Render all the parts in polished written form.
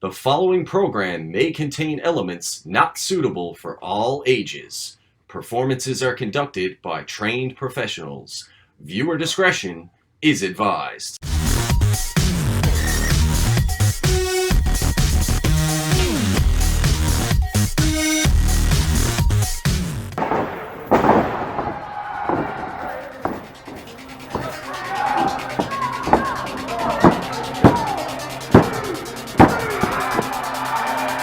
The following program may contain elements not suitable for all ages. Performances are conducted by trained professionals. Viewer discretion is advised.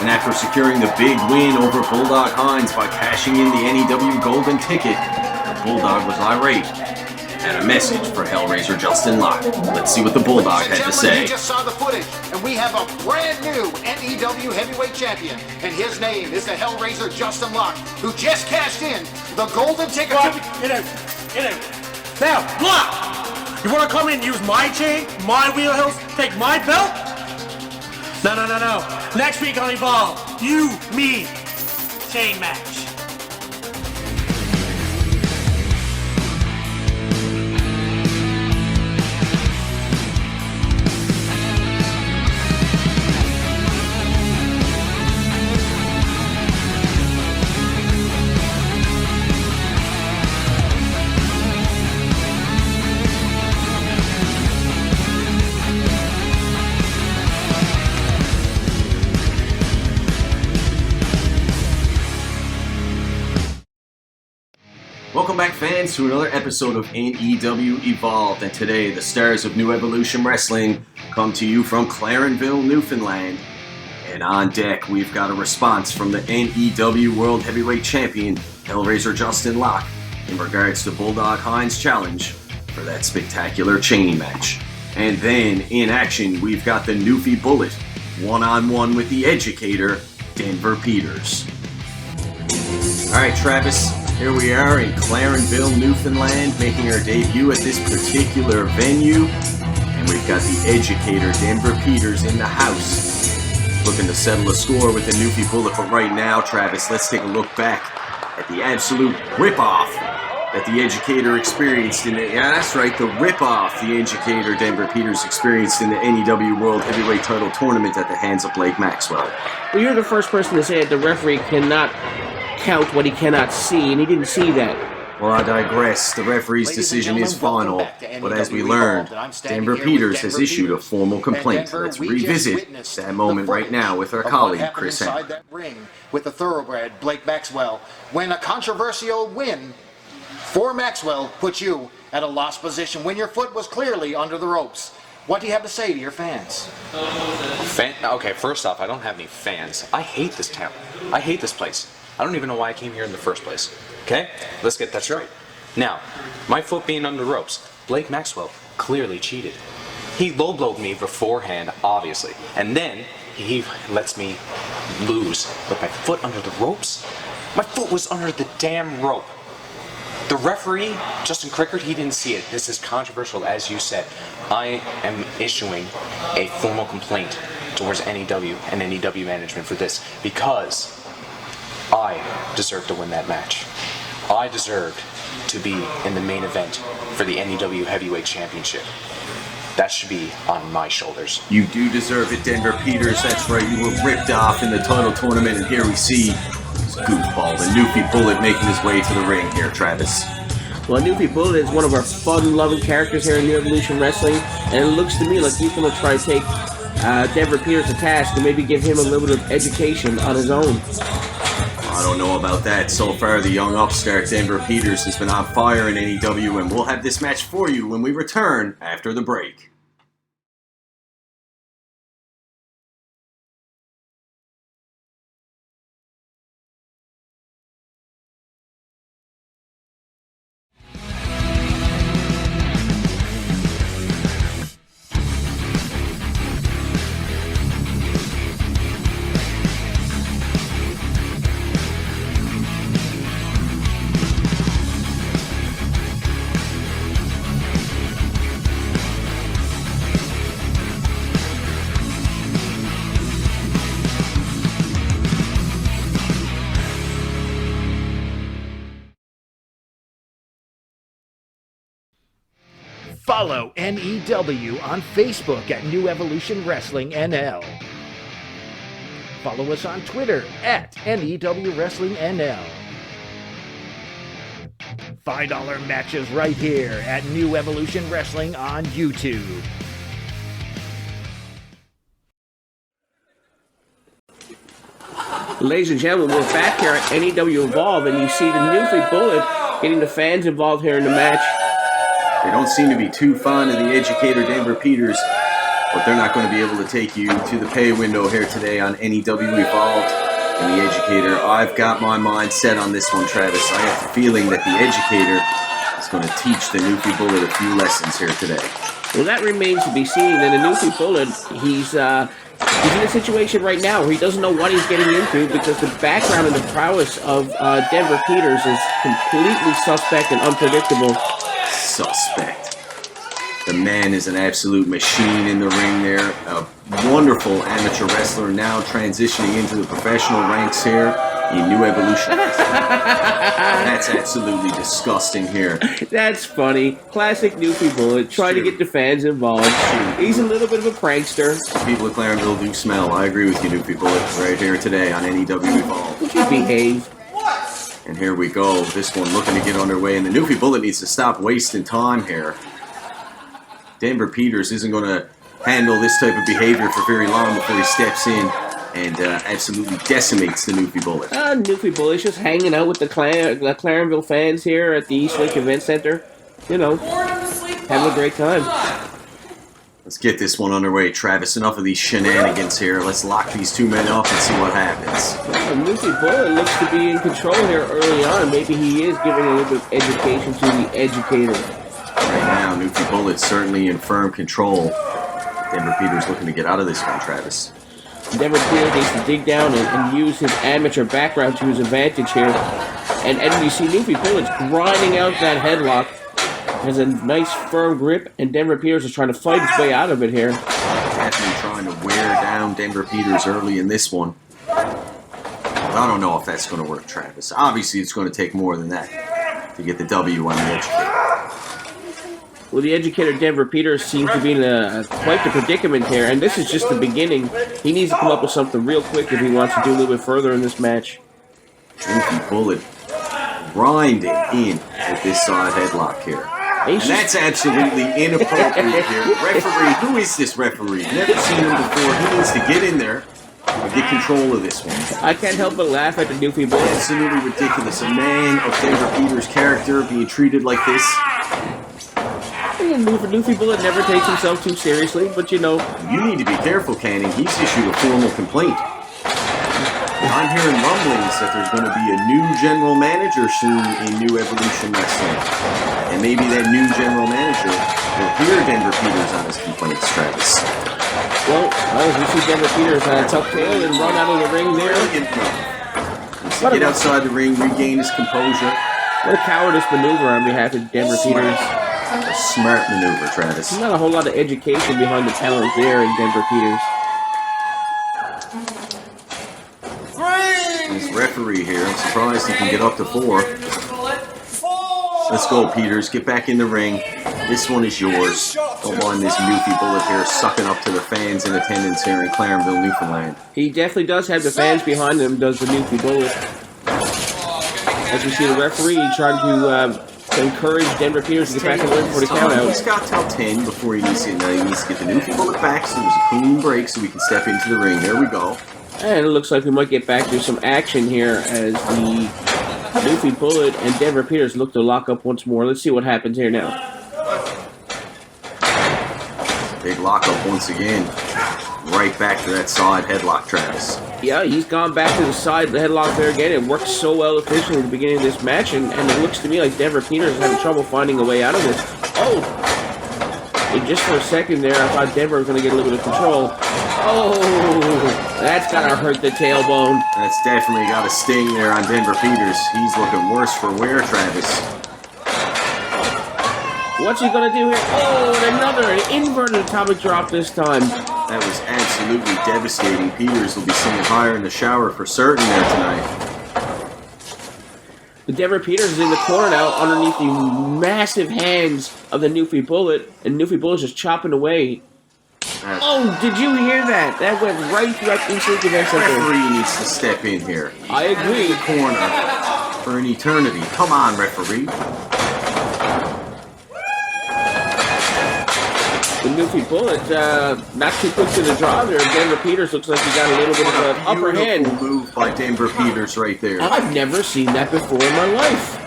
And after securing the big win over Bulldog Hynes by cashing in the NEW Golden Ticket, Bulldog was irate and had a message for Hellraiser Justin Locke. Let's see what the Bulldog had to say. You just saw the footage, and we have a brand new NEW heavyweight champion, and his name is the Hellraiser Justin Locke, who just cashed in the Golden Ticket. Now, Locke! You want to come in and use my chain, my wheelhouse, take my belt? No. Next week on Evolve, you, me, chain match. Welcome back, fans, to another episode of NEW Evolved, and today the stars of New Evolution Wrestling come to you from Clarenville, Newfoundland. And on deck, we've got a response from the NEW World Heavyweight Champion, Hellraiser Justin Locke, in regards to Bulldog Hynes' challenge for that spectacular chain match. And then, in action, we've got the Newfie Bullet, one-on-one with the Educator, Denver Peters. Alright, Travis. Here we are in Clarenville, Newfoundland, making our debut at this particular venue. And we've got the Educator, Denver Peters, in the house, looking to settle a score with the Newfie Bullet. But right now, Travis, let's take a look back at the absolute rip-off that the Educator experienced in the... Yeah, that's right, the rip-off the Educator, Denver Peters, experienced in the NEW World Heavyweight Title Tournament at the hands of Blake Maxwell. Well, you're the first person to say that the referee cannot count what he cannot see, and he didn't see that. Well, I digress. The referee's decision is final, but as we learned, Denver Peters has issued a formal complaint. Let's revisit that moment right now with our colleague, Chris Henry. That ring with the thoroughbred Blake Maxwell, when a controversial win for Maxwell put you at a lost position when your foot was clearly under the ropes. What do you have to say to your fans? Okay, first off, I don't have any fans. I hate this town. I hate this place. I don't even know why I came here in the first place. Okay? Let's get that straight. Now, my foot being under the ropes, Blake Maxwell clearly cheated. He low-blowed me beforehand, obviously, and then he lets me lose with my foot under the ropes. My foot was under the damn rope. The referee, Justin Crickard, he didn't see it. This is controversial, as you said. I am issuing a formal complaint towards NEW and NEW management for this because I deserve to win that match. I deserved to be in the main event for the NEW Heavyweight Championship. That should be on my shoulders. You do deserve it, Denver Peters. That's right, you were ripped off in the title tournament, and here we see this goofball, the Newfie Bullet, making his way to the ring here, Travis. Well, Newfie Bullet is one of our fun-loving characters here in New Evolution Wrestling, and it looks to me like he's going to try to take Denver Peters to task and maybe give him a little bit of education on his own. I don't know about that. So far, the young upstart Denver Peters has been on fire in NEW, and we'll have this match for you when we return after the break. Follow NEW on Facebook at New Evolution Wrestling NL. Follow us on Twitter at NEW Wrestling NL. $5 matches right here at New Evolution Wrestling on YouTube. Ladies and gentlemen, we're back here at NEW Evolve, and you see the Newfie Bullet getting the fans involved here in the match. They don't seem to be too fond of the Educator Denver Peters, but they're not going to be able to take you to the pay window here today on NEW Evolved and the Educator. I've got my mind set on this one, Travis. I have the feeling that the Educator is going to teach the Newfie Bullet a few lessons here today. Well, that remains to be seen. And the Newfie Bullet, he's in a situation right now where he doesn't know what he's getting into because the background and the prowess of Denver Peters is completely suspect and unpredictable. Suspect. The man is an absolute machine in the ring there. A wonderful amateur wrestler now transitioning into the professional ranks here in New Evolution. That's absolutely disgusting here. That's funny. Classic Newfie Bullet, trying to get the fans involved. He's a little bit of a prankster. People at Clarenville do smell. I agree with you, Newfie Bullet, right here today on NEW Evolve. Would you behave? And here we go. This one looking to get underway, and the Newfie Bullet needs to stop wasting time here. Denver Peters isn't going to handle this type of behavior for very long before he steps in and absolutely decimates the Newfie Bullet. Newfie Bullet's just hanging out with the Clarenville fans here at the Eastlake Event Center. You know, having a great time. Let's get this one underway, Travis. Enough of these shenanigans here. Let's lock these two men up and see what happens. Newfie Bullet looks to be in control here early on. Maybe he is giving a little bit of education to the Educator. Right now, Newfie Bullet's certainly in firm control. Denver Peters looking to get out of this one, Travis. Denver Peters needs to dig down and use his amateur background to his advantage here. And you see Newfie Bullet's grinding out that headlock. Has a nice firm grip, and Denver Peters is trying to fight his way out of it here. Definitely trying to wear down Denver Peters early in this one. But I don't know if that's going to work, Travis. Obviously, it's going to take more than that to get the W on the Educator. Well, the Educator Denver Peters seems to be in quite the predicament here, and this is just the beginning. He needs to come up with something real quick if he wants to do a little bit further in this match. Newfie Bullet grinding in with this side headlock here. And that's absolutely inappropriate here. Referee, who is this referee? Never seen him before. He needs to get in there and get control of this one. I can't help but laugh at the Newfie Bullet. Absolutely ridiculous. A man of Denver Peters' character being treated like this. Newfie Bullet never takes himself too seriously, but you know. You need to be careful, Canning. He's issued a formal complaint. I'm hearing rumblings that there's going to be a new general manager soon in New Evolution Wrestling. And maybe that new general manager will hear Denver Peters on his complaints, Travis. Well, we see Denver Peters tuck tail and run out of the ring there. Needs to get outside the ring, regain his composure. What a cowardice maneuver on behalf of Denver Peters. A smart maneuver, Travis. Not a whole lot of education behind the talent there in Denver Peters. This referee here, I'm surprised he can get up to 4. Let's go, Peters. Get back in the ring. This one is yours. Don't mind this Newfie Bullet here sucking up to the fans in attendance here in Clarenville, Newfoundland. He definitely does have the fans behind him, does the Newfie Bullet. As we see the referee trying to encourage Denver Peters to get back in the ring for the count out. He's got till 10 before he needs to get the Newfie Bullet back so there's a clean break so we can step into the ring. There we go. And it looks like we might get back to some action here as the Newfie Bullet and Denver Peters look to lock up once more. Let's see what happens here now. Big lockup once again. Right back to that side headlock, Travis. Yeah, he's gone back to the side of the headlock there again. It worked so well efficiently at the beginning of this match, and it looks to me like Denver Peters is having trouble finding a way out of this. Oh! And just for a second there, I thought Denver was going to get a little bit of control. Oh! That's got to hurt the tailbone. That's definitely got a sting there on Denver Peters. He's looking worse for wear, Travis. What's he going to do here? Oh, and an inverted atomic drop this time. That was absolutely devastating. Peters will be singing higher in the shower for certain there tonight. The Denver Peters is in the corner now underneath the massive hands of the Newfie Bullet, and Newfie Bullet is just chopping away. Oh, did you hear that? That went right through that instant event center. Referee needs to step in here. I agree. Corner for an eternity. Come on, referee. The Newfie Bullet, not too quick to the draw there. Denver Peters looks like he got a little bit of an upper hand. Beautiful move by Denver Peters right there. I've never seen that before in my life.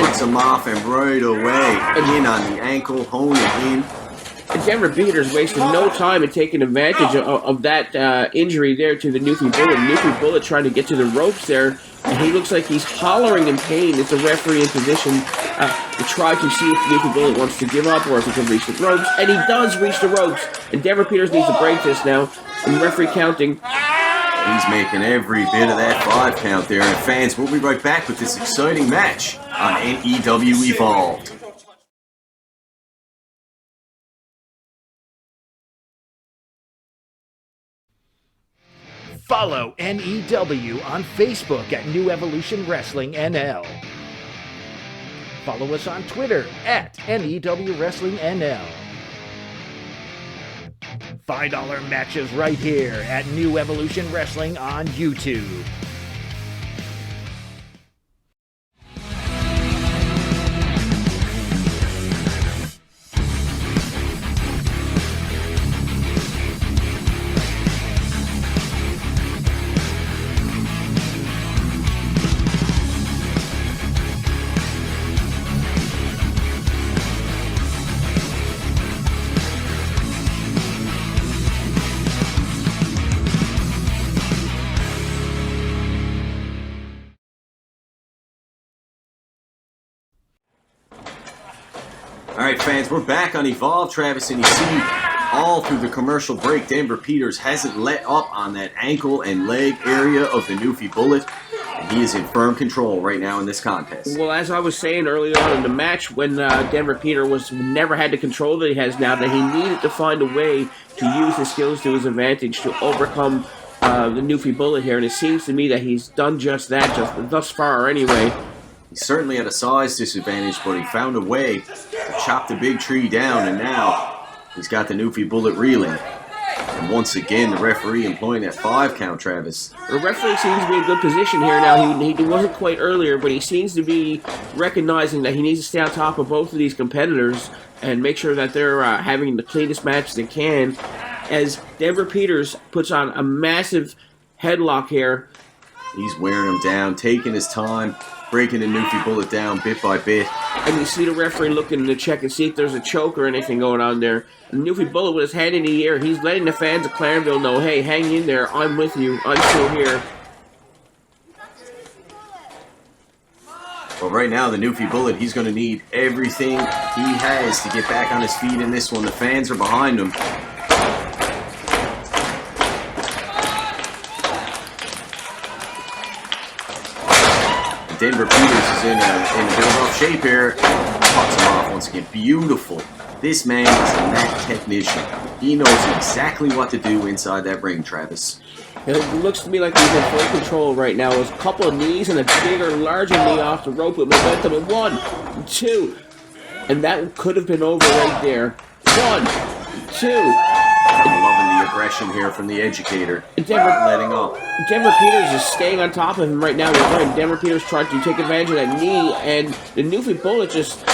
Puts him off and right away. In on the ankle, honing in. And Denver Peters wasted no time in taking advantage of that injury there to the Newfie Bullet. Newfie Bullet trying to get to the ropes there, and he looks like he's hollering in pain as the referee in position to try to see if Newfie Bullet wants to give up or if he can reach the ropes. And he does reach the ropes. And Denver Peters needs to break this now. And the referee counting. He's making every bit of that 5 count there. And fans, we'll be right back with this exciting match on NEW Evolved. Follow NEW on Facebook at New Evolution Wrestling NL. Follow us on Twitter at NEW Wrestling NL. $5 matches right here at New Evolution Wrestling on YouTube. Alright fans, we're back on Evolve, Travis, and you see all through the commercial break, Denver Peters hasn't let up on that ankle and leg area of the Newfie Bullet, and he is in firm control right now in this contest. Well, as I was saying earlier on in the match, when Denver Peters never had the control that he has now, that he needed to find a way to use his skills to his advantage to overcome the Newfie Bullet here, and it seems to me that he's done just that, just thus far anyway. He certainly had a size disadvantage, but he found a way to chop the big tree down, and now he's got the Newfie Bullet reeling. And once again, the referee employing that 5 count, Travis. The referee seems to be in a good position here now. He wasn't quite earlier, but he seems to be recognizing that he needs to stay on top of both of these competitors and make sure that they're having the cleanest match they can. As Denver Peters puts on a massive headlock here. He's wearing him down, taking his time, breaking the Newfie Bullet down bit by bit. And you see the referee looking to check and see if there's a choke or anything going on there. And the Newfie Bullet with his hand in the air, he's letting the fans of Clarenville know, hey, hang in there, I'm with you, I'm still here. Well, right now, the Newfie Bullet, he's going to need everything he has to get back on his feet in this one. The fans are behind him. Denver Peters is in a bit of rough shape here. Cuts him off once again. Beautiful. This man is a mat technician. He knows exactly what to do inside that ring, Travis. It looks to me like he's in full control right now. There's a couple of knees and a bigger, larger knee off the rope with momentum. And 1, 2. And that could have been over right there. 1, 2. I'm loving the aggression here from the Educator. Denver, letting up. Denver Peters is staying on top of him right now. Denver Peters tried to take advantage of that knee, and the Newfie Bullet just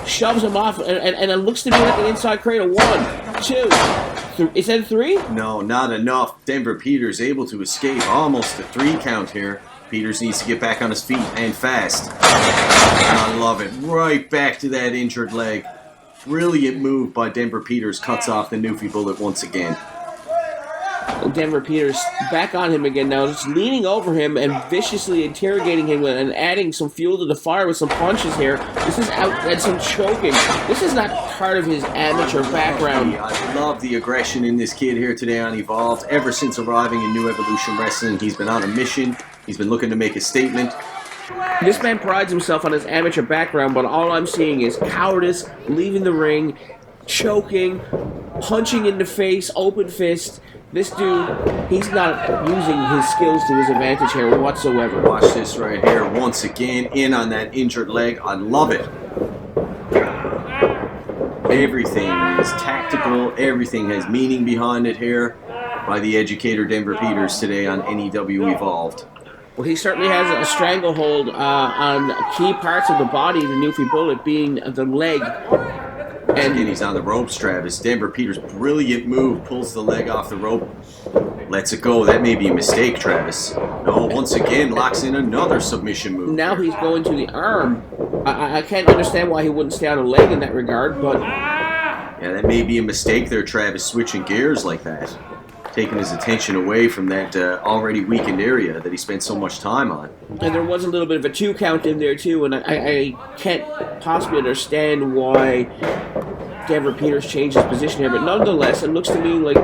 shoves him off, and it looks to me like an inside cradle. 1, 2. Is that 3? No, not enough. Denver Peters able to escape almost a 3 count here. Peters needs to get back on his feet and fast. And I love it. Right back to that injured leg. Brilliant move by Denver Peters. Cuts off the Newfie Bullet once again. Denver Peters back on him again now, just leaning over him and viciously interrogating him and adding some fuel to the fire with some punches here. This is and some choking. This is not part of his amateur background. I love the aggression in this kid here today on Evolved. Ever since arriving in New Evolution Wrestling, he's been on a mission. He's been looking to make a statement. This man prides himself on his amateur background, but all I'm seeing is cowardice, leaving the ring, choking, punching in the face, open fist. This dude, he's not using his skills to his advantage here whatsoever. Watch this right here. Once again, in on that injured leg. I love it. Everything is tactical. Everything has meaning behind it here by the Educator Denver Peters today on NEW Evolved. Well, he certainly has a stranglehold on key parts of the body, the Newfie Bullet being the leg. And he's on the ropes, Travis. Denver Peters, brilliant move, pulls the leg off the rope, lets it go. That may be a mistake, Travis. No, once again, locks in another submission move. Now he's going to the arm. I can't understand why he wouldn't stay on a leg in that regard, but... Yeah, that may be a mistake there, Travis, switching gears like that. Taking his attention away from that already weakened area that he spent so much time on. And there was a little bit of a 2 count in there, too, and I can't possibly understand why Denver Peters changed his position here, but nonetheless, it looks to me like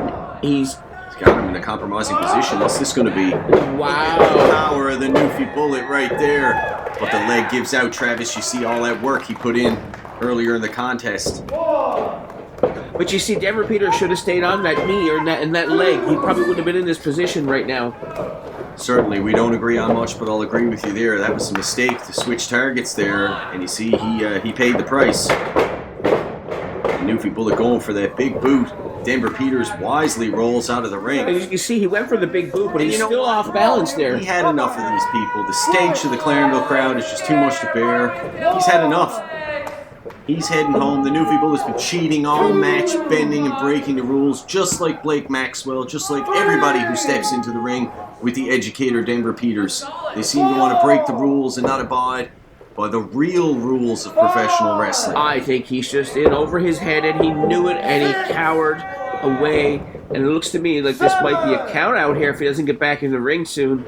he's got him in a compromising position. What's this going to be? Wow. The power of the Newfie Bullet right there. But the leg gives out, Travis. You see all that work he put in earlier in the contest. But you see, Denver Peters should have stayed on that knee or in that leg. He probably wouldn't have been in this position right now. Certainly, we don't agree on much, but I'll agree with you there. That was a mistake to switch targets there, and you see he paid the price. The Newfie Bullet going for that big boot. Denver Peters wisely rolls out of the ring. As you can see, he went for the big boot, but he's still off balance there. He had enough of these people. The stench of the Clarenville crowd is just too much to bear. He's had enough. He's heading home. The Newfie Bullet's been cheating all match, bending and breaking the rules, just like Blake Maxwell, just like everybody who steps into the ring with the Educator Denver Peters. They seem to want to break the rules and not abide by the real rules of professional wrestling. I think he's just in over his head, and he knew it, and he cowered away. And it looks to me like this might be a count out here if he doesn't get back in the ring soon.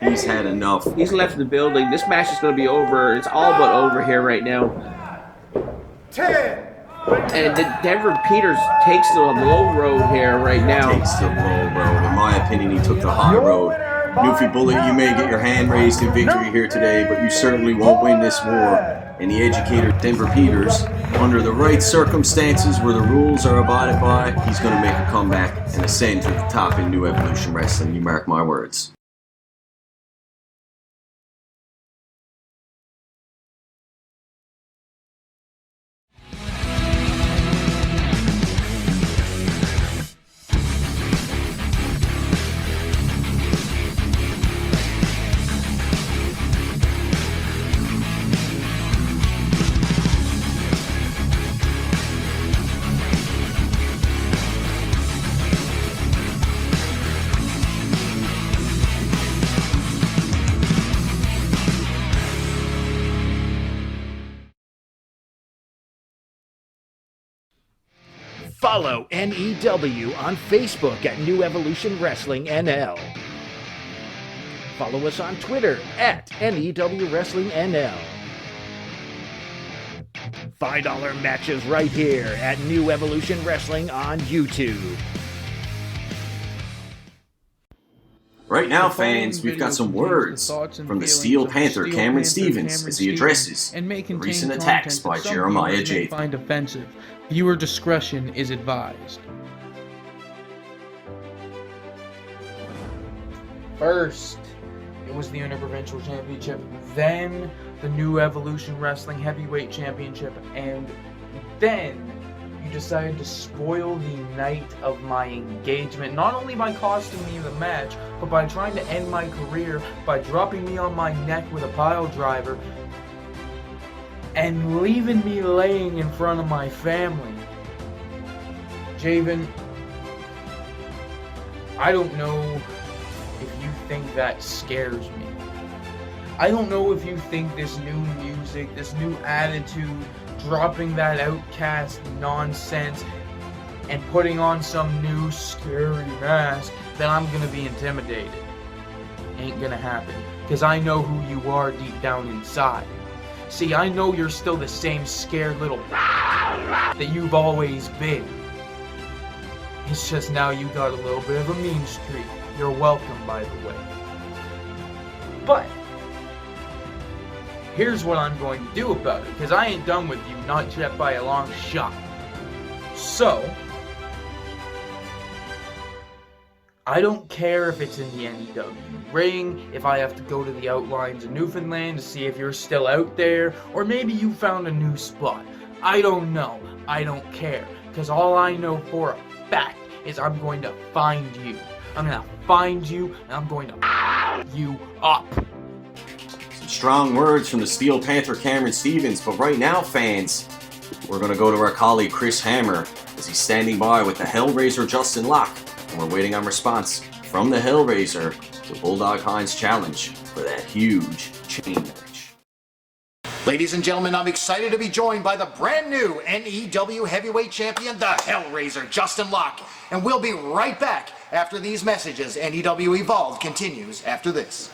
He's had enough. He's left the building. This match is going to be over. It's all but over here right now. 10. And Denver Peters takes the low road here right now. Takes the low road. In my opinion, he took the high road. Newfie Bullet, you may get your hand raised in victory here today, but you certainly won't win this war. And the Educator Denver Peters, under the right circumstances where the rules are abided by, he's going to make a comeback and ascend to the top in New Evolution Wrestling. You mark my words. Follow NEW on Facebook at New Evolution Wrestling NL. Follow us on Twitter at NEW Wrestling NL. $5 matches right here at New Evolution Wrestling on YouTube. Right now, fans, we've got some words from the Steel Panther, Cameron Stevens, as he addresses the recent attacks by Jeremiah Jayven. Find offensive. Viewer discretion is advised. First, it was the Interprovincial Championship, then the New Evolution Wrestling Heavyweight Championship, and then you decided to spoil the night of my engagement, not only by costing me the match, but by trying to end my career by dropping me on my neck with a pile driver and leaving me laying in front of my family. Jayven, I don't know if you think that scares me. I don't know if you think this new music, this new attitude, dropping that outcast nonsense and putting on some new scary mask, that I'm gonna be intimidated. Ain't gonna happen, because I know who you are deep down inside. See, I know you're still the same scared little that you've always been. It's just now you got a little bit of a mean streak. You're welcome, by the way. But here's what I'm going to do about it, because I ain't done with you, not yet by a long shot. So, I don't care if it's in the NEW ring, if I have to go to the outlines of Newfoundland to see if you're still out there, or maybe you found a new spot. I don't know. I don't care. Because all I know for a fact is I'm going to find you. I'm going to find you, and I'm going to you up. Some strong words from the Steel Panther Cameron Stevens, but right now, fans, we're going to go to our colleague Chris Hammer as he's standing by with the Hellraiser Justin Locke, and we're waiting on response from the Hellraiser to Bulldog Hynes challenge for that huge chain match. Ladies and gentlemen, I'm excited to be joined by the brand new NEW Heavyweight Champion, the Hellraiser, Justin Locke. And we'll be right back after these messages. NEW Evolved continues after this.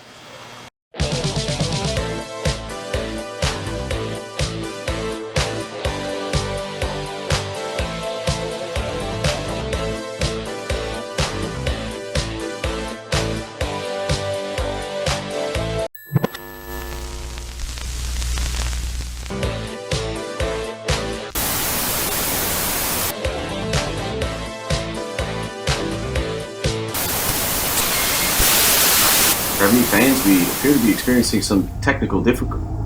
For many fans, we appear to be experiencing some technical difficulties.